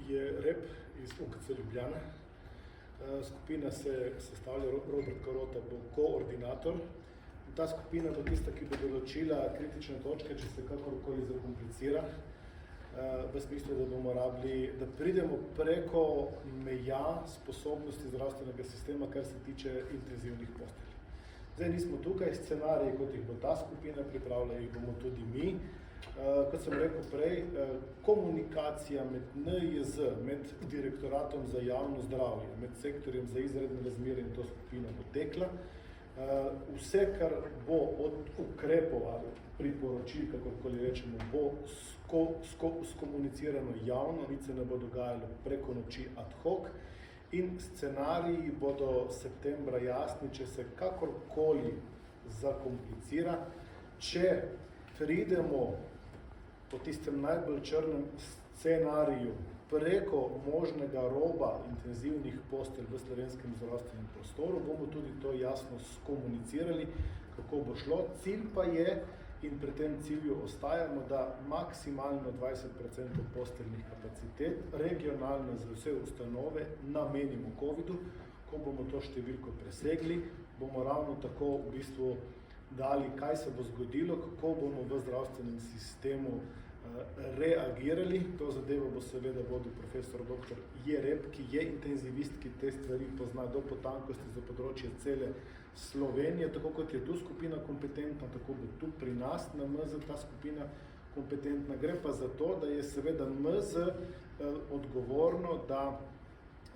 je rep iz UKC Ljubljana. Skupina se sestavlja, Robert Karota bo koordinator. Ta skupina bo tista, ki bo določila kritične točke, če se kakorkoli zakomplicira, v smislu, da bomo rabili, da pridemo preko meja sposobnosti zdravstvenega sistema, kar se tiče intenzivnih postelj. Zdaj nismo tukaj, scenariji, kot jih bo ta skupina pripravila, jih bomo tudi mi. Kot sem rekel prej, komunikacija med NIJZ, med Direktoratom za javno zdravje, med sektorjem za izredne razmere in to skupino bo tekla. Vse, kar bo od ukrepov ali priporočil, kakorkoli rečemo, bo skomunicirano javno, nič se ne bo dogajalo preko noči ad hoc in scenariji bodo septembra jasni, če se kakorkoli zakomplicira. Če pridemo po tistem najbolj črnem scenariju preko možnega roba intenzivnih postelj v slovenskem zdravstvenem prostoru, bomo tudi to jasno skomunicirali, kako bo šlo. Cilj pa je, in pri tem cilju ostajamo, da maksimalno 20% posteljnih kapacitet regionalno za vse ustanove namenimo covidu. Ko bomo to številko presegli, bomo ravno tako v bistvu dali, kaj se bo zgodilo, kako bomo v zdravstvenem sistemu reagirali. To zadevo bo seveda vodil profesor dr. Jereb, ki je intenzivist, ki te stvari pozna do potankosti za področje cele Slovenije. Tako kot je tu skupina kompetentna, tako bo tu pri nas na MZ ta skupina kompetentna. Gre pa za to, da je seveda MZ odgovorno, da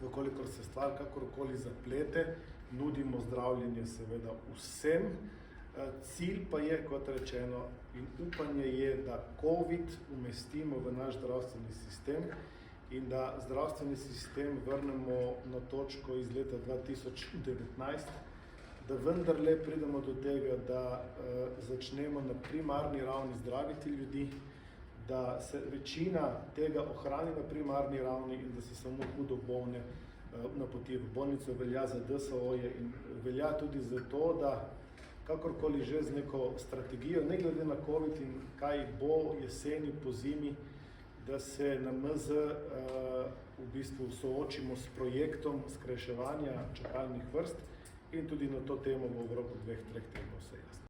vkolikor se stvar kakorkoli zaplete, nudimo zdravljenje seveda vsem. Cilj pa je, kot rečeno, in upanje je, da COVID umestimo v naš zdravstveni sistem in da zdravstveni sistem vrnemo na točko iz leta 2019, da vendarle pridemo do tega, da začnemo na primarni ravni zdraviti ljudi, da se večina tega ohrani na primarni ravni in da se samo hudo bolne napoti v bolnico. Velja za DSO-je in velja tudi za to, da kakorkoli že z neko strategijo, ne glede na COVID in kaj bo jeseni, po zimi, da se na MZ v bistvu soočimo s projektom skrajševanja čakalnih vrst in tudi na to temo bo v roku 2-3 tednov vse jasno.